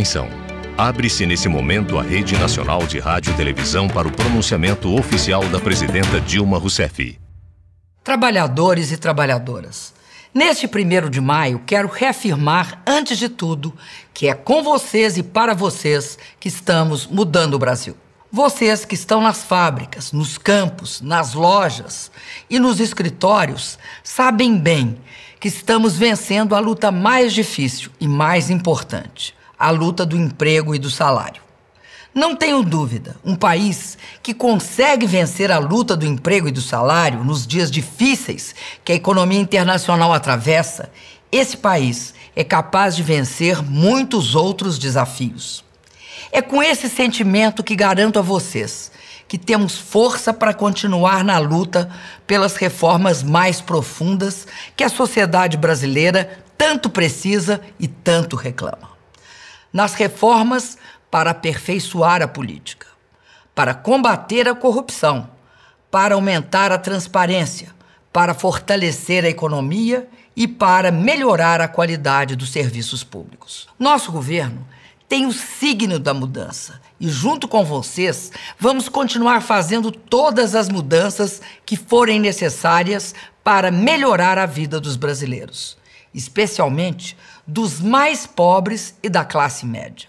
Atenção. Abre-se nesse momento a Rede Nacional de Rádio e Televisão para o pronunciamento oficial da presidenta Dilma Rousseff. Trabalhadores e trabalhadoras, neste 1º de maio quero reafirmar, antes de tudo, que é com vocês e para vocês que estamos mudando o Brasil. Vocês que estão nas fábricas, nos campos, nas lojas e nos escritórios sabem bem que estamos vencendo a luta mais difícil e mais importante, a luta do emprego e do salário. Não tenho dúvida, um país que consegue vencer a luta do emprego e do salário nos dias difíceis que a economia internacional atravessa, esse país é capaz de vencer muitos outros desafios. É com esse sentimento que garanto a vocês que temos força para continuar na luta pelas reformas mais profundas que a sociedade brasileira tanto precisa e tanto reclama. Nas reformas para aperfeiçoar a política, para combater a corrupção, para aumentar a transparência, para fortalecer a economia e para melhorar a qualidade dos serviços públicos. Nosso governo tem o signo da mudança e, junto com vocês, vamos continuar fazendo todas as mudanças que forem necessárias para melhorar a vida dos brasileiros, especialmente dos mais pobres e da classe média.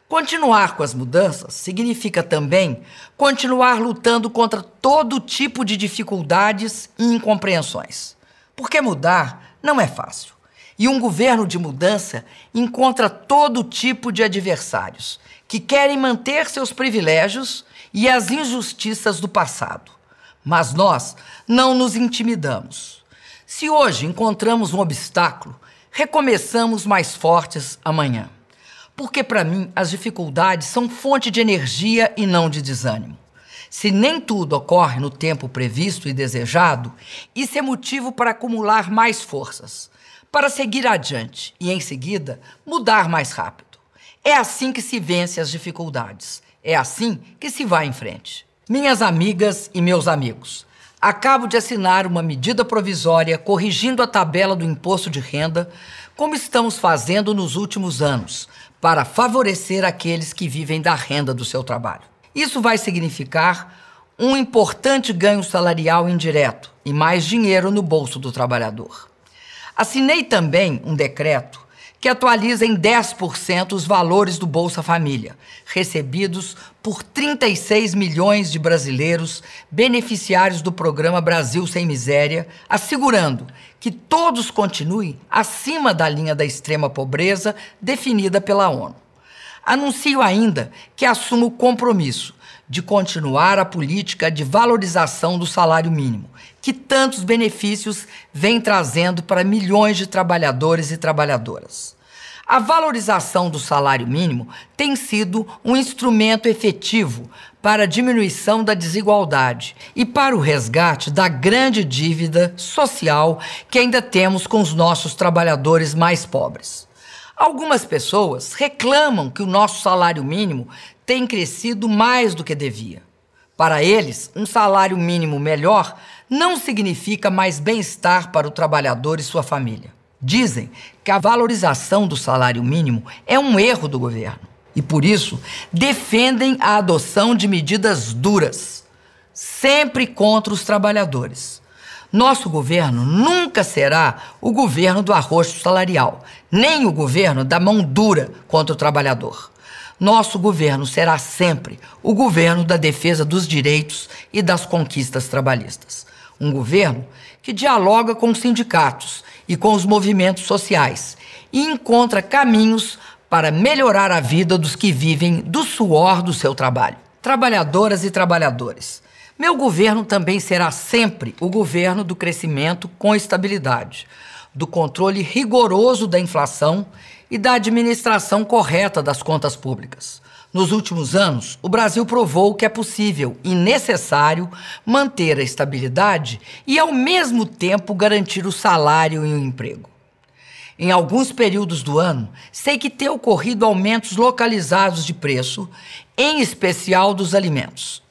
Continuar com as mudanças significa também continuar lutando contra todo tipo de dificuldades e incompreensões. Porque mudar não é fácil. E um governo de mudança encontra todo tipo de adversários que querem manter seus privilégios e as injustiças do passado. Mas nós não nos intimidamos. Se hoje encontramos um obstáculo, recomeçamos mais fortes amanhã. Porque, para mim, as dificuldades são fonte de energia e não de desânimo. Se nem tudo ocorre no tempo previsto e desejado, isso é motivo para acumular mais forças, para seguir adiante e, em seguida, mudar mais rápido. É assim que se vence as dificuldades. É assim que se vai em frente. Minhas amigas e meus amigos, acabo de assinar uma medida provisória corrigindo a tabela do imposto de renda, como estamos fazendo nos últimos anos, para favorecer aqueles que vivem da renda do seu trabalho. Isso vai significar um importante ganho salarial indireto e mais dinheiro no bolso do trabalhador. Assinei também um decreto que atualiza em 10% os valores do Bolsa Família, recebidos por 36 milhões de brasileiros beneficiários do programa Brasil Sem Miséria, assegurando que todos continuem acima da linha da extrema pobreza definida pela ONU. Anuncio ainda que assumo o compromisso de continuar a política de valorização do salário mínimo, que tantos benefícios vem trazendo para milhões de trabalhadores e trabalhadoras. A valorização do salário mínimo tem sido um instrumento efetivo para a diminuição da desigualdade e para o resgate da grande dívida social que ainda temos com os nossos trabalhadores mais pobres. Algumas pessoas reclamam que o nosso salário mínimo tem crescido mais do que devia. Para eles, um salário mínimo melhor não significa mais bem-estar para o trabalhador e sua família. Dizem que a valorização do salário mínimo é um erro do governo e, por isso, defendem a adoção de medidas duras, sempre contra os trabalhadores. Nosso governo nunca será o governo do arroxo salarial, nem o governo da mão dura contra o trabalhador. Nosso governo será sempre o governo da defesa dos direitos e das conquistas trabalhistas. Um governo que dialoga com os sindicatos e com os movimentos sociais e encontra caminhos para melhorar a vida dos que vivem do suor do seu trabalho. Trabalhadoras e trabalhadores, meu governo também será sempre o governo do crescimento com estabilidade, do controle rigoroso da inflação e da administração correta das contas públicas. Nos últimos anos, o Brasil provou que é possível e necessário manter a estabilidade e, ao mesmo tempo, garantir o salário e o emprego. Em alguns períodos do ano, sei que tem ocorrido aumentos localizados de preço, em especial dos alimentos.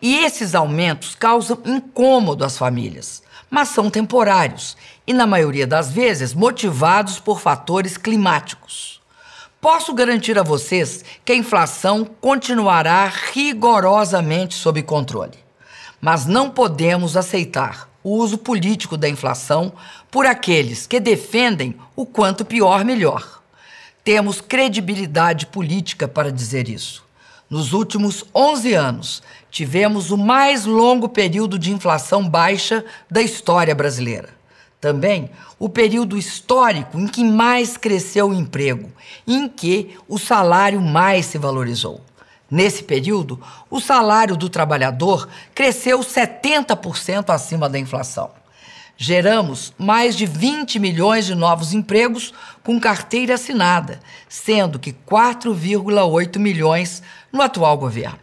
E esses aumentos causam incômodo às famílias, mas são temporários e, na maioria das vezes, motivados por fatores climáticos. Posso garantir a vocês que a inflação continuará rigorosamente sob controle. Mas não podemos aceitar o uso político da inflação por aqueles que defendem o quanto pior, melhor. Temos credibilidade política para dizer isso. Nos últimos 11 anos, tivemos o mais longo período de inflação baixa da história brasileira. Também o período histórico em que mais cresceu o emprego, em que o salário mais se valorizou. Nesse período, o salário do trabalhador cresceu 70% acima da inflação. Geramos mais de 20 milhões de novos empregos com carteira assinada, sendo que 4,8 milhões no atual governo.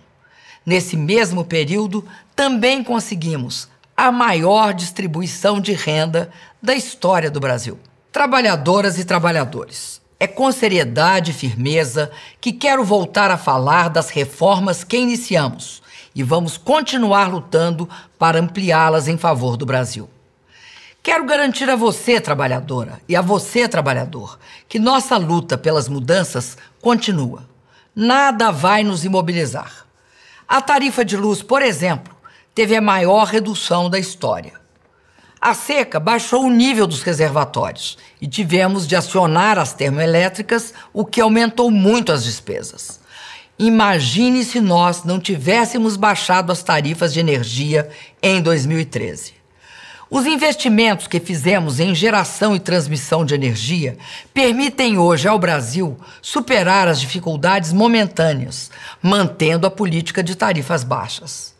Nesse mesmo período, também conseguimos a maior distribuição de renda da história do Brasil. Trabalhadoras e trabalhadores, é com seriedade e firmeza que quero voltar a falar das reformas que iniciamos e vamos continuar lutando para ampliá-las em favor do Brasil. Quero garantir a você, trabalhadora, e a você, trabalhador, que nossa luta pelas mudanças continua. Nada vai nos imobilizar. A tarifa de luz, por exemplo, teve a maior redução da história. A seca baixou o nível dos reservatórios e tivemos de acionar as termoelétricas, o que aumentou muito as despesas. Imagine se nós não tivéssemos baixado as tarifas de energia em 2013. Os investimentos que fizemos em geração e transmissão de energia permitem hoje ao Brasil superar as dificuldades momentâneas, mantendo a política de tarifas baixas.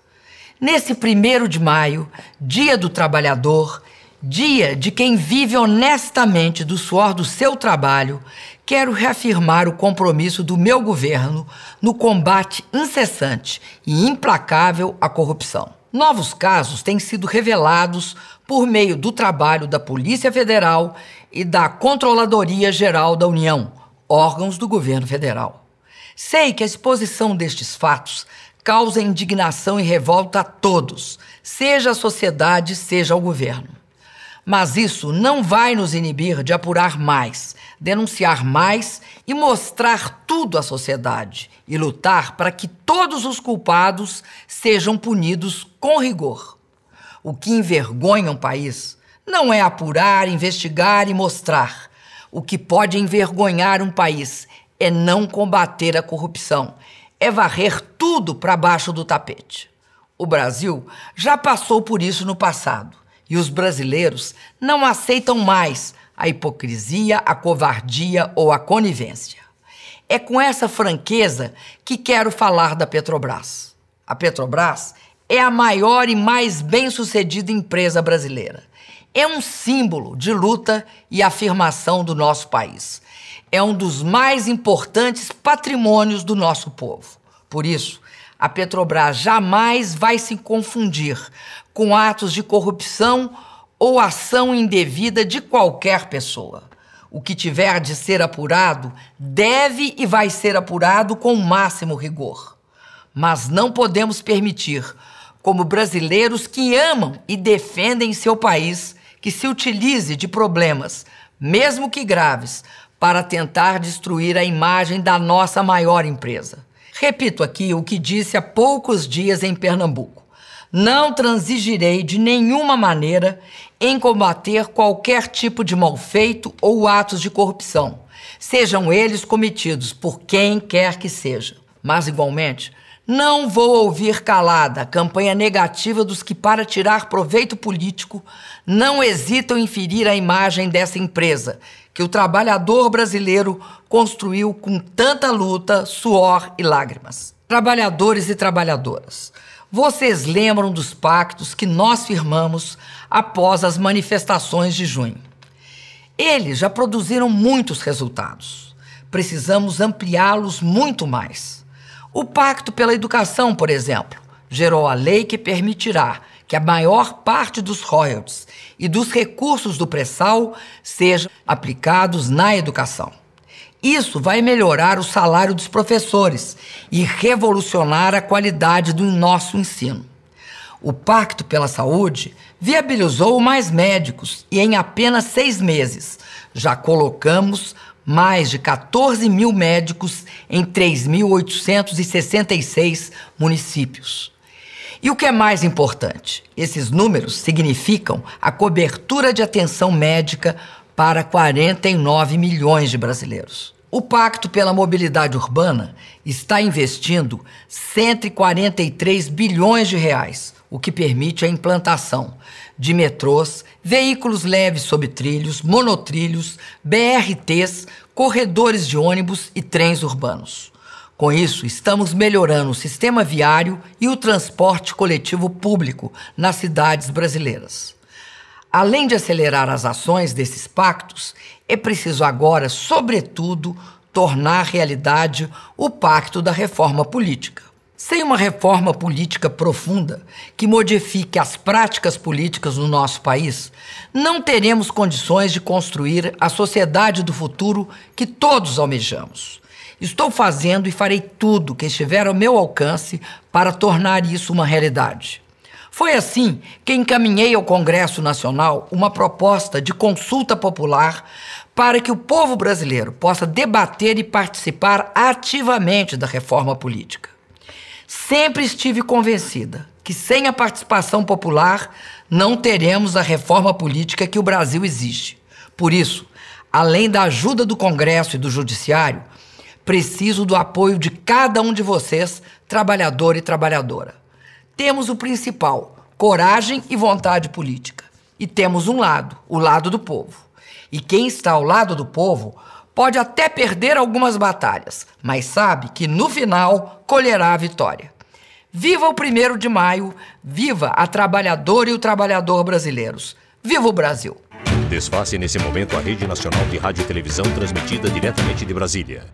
Nesse 1º de maio, Dia do Trabalhador, dia de quem vive honestamente do suor do seu trabalho, quero reafirmar o compromisso do meu governo no combate incessante e implacável à corrupção. Novos casos têm sido revelados por meio do trabalho da Polícia Federal e da Controladoria Geral da União, órgãos do governo federal. Sei que a exposição destes fatos causa indignação e revolta a todos, seja a sociedade, seja o governo. Mas isso não vai nos inibir de apurar mais, denunciar mais e mostrar tudo à sociedade e lutar para que todos os culpados sejam punidos com rigor. O que envergonha um país não é apurar, investigar e mostrar. O que pode envergonhar um país é não combater a corrupção, é varrer tudo para baixo do tapete. O Brasil já passou por isso no passado e os brasileiros não aceitam mais a hipocrisia, a covardia ou a conivência. É com essa franqueza que quero falar da Petrobras. A Petrobras é a maior e mais bem-sucedida empresa brasileira. É um símbolo de luta e afirmação do nosso país. É um dos mais importantes patrimônios do nosso povo. Por isso, a Petrobras jamais vai se confundir com atos de corrupção ou ação indevida de qualquer pessoa. O que tiver de ser apurado deve e vai ser apurado com o máximo rigor. Mas não podemos permitir, como brasileiros que amam e defendem seu país, que se utilize de problemas, mesmo que graves, para tentar destruir a imagem da nossa maior empresa. Repito aqui o que disse há poucos dias em Pernambuco. Não transigirei de nenhuma maneira em combater qualquer tipo de malfeito ou atos de corrupção, sejam eles cometidos por quem quer que seja. Mas, igualmente, não vou ouvir calada a campanha negativa dos que, para tirar proveito político, não hesitam em ferir a imagem dessa empresa, que o trabalhador brasileiro construiu com tanta luta, suor e lágrimas. Trabalhadores e trabalhadoras, vocês lembram dos pactos que nós firmamos após as manifestações de junho? Eles já produziram muitos resultados. Precisamos ampliá-los muito mais. O Pacto pela Educação, por exemplo, gerou a lei que permitirá que a maior parte dos royalties e dos recursos do pré-sal sejam aplicados na educação. Isso vai melhorar o salário dos professores e revolucionar a qualidade do nosso ensino. O Pacto pela Saúde viabilizou mais médicos e em apenas 6 meses já colocamos mais de 14 mil médicos em 3.866 municípios. E o que é mais importante, esses números significam a cobertura de atenção médica para 49 milhões de brasileiros. O Pacto pela Mobilidade Urbana está investindo 143 bilhões de reais, o que permite a implantação de metrôs, veículos leves sob trilhos, monotrilhos, BRTs, corredores de ônibus e trens urbanos. Com isso, estamos melhorando o sistema viário e o transporte coletivo público nas cidades brasileiras. Além de acelerar as ações desses pactos, é preciso agora, sobretudo, tornar realidade o Pacto da Reforma Política. Sem uma reforma política profunda que modifique as práticas políticas no nosso país, não teremos condições de construir a sociedade do futuro que todos almejamos. Estou fazendo e farei tudo que estiver ao meu alcance para tornar isso uma realidade. Foi assim que encaminhei ao Congresso Nacional uma proposta de consulta popular para que o povo brasileiro possa debater e participar ativamente da reforma política. Sempre estive convencida que sem a participação popular não teremos a reforma política que o Brasil exige. Por isso, além da ajuda do Congresso e do Judiciário, preciso do apoio de cada um de vocês, trabalhador e trabalhadora. Temos o principal, coragem e vontade política. E temos um lado, o lado do povo. E quem está ao lado do povo pode até perder algumas batalhas, mas sabe que no final colherá a vitória. Viva o 1º de maio, viva a trabalhadora e o trabalhador brasileiros. Viva o Brasil! Desface nesse momento a Rede Nacional de Rádio e Televisão transmitida diretamente de Brasília.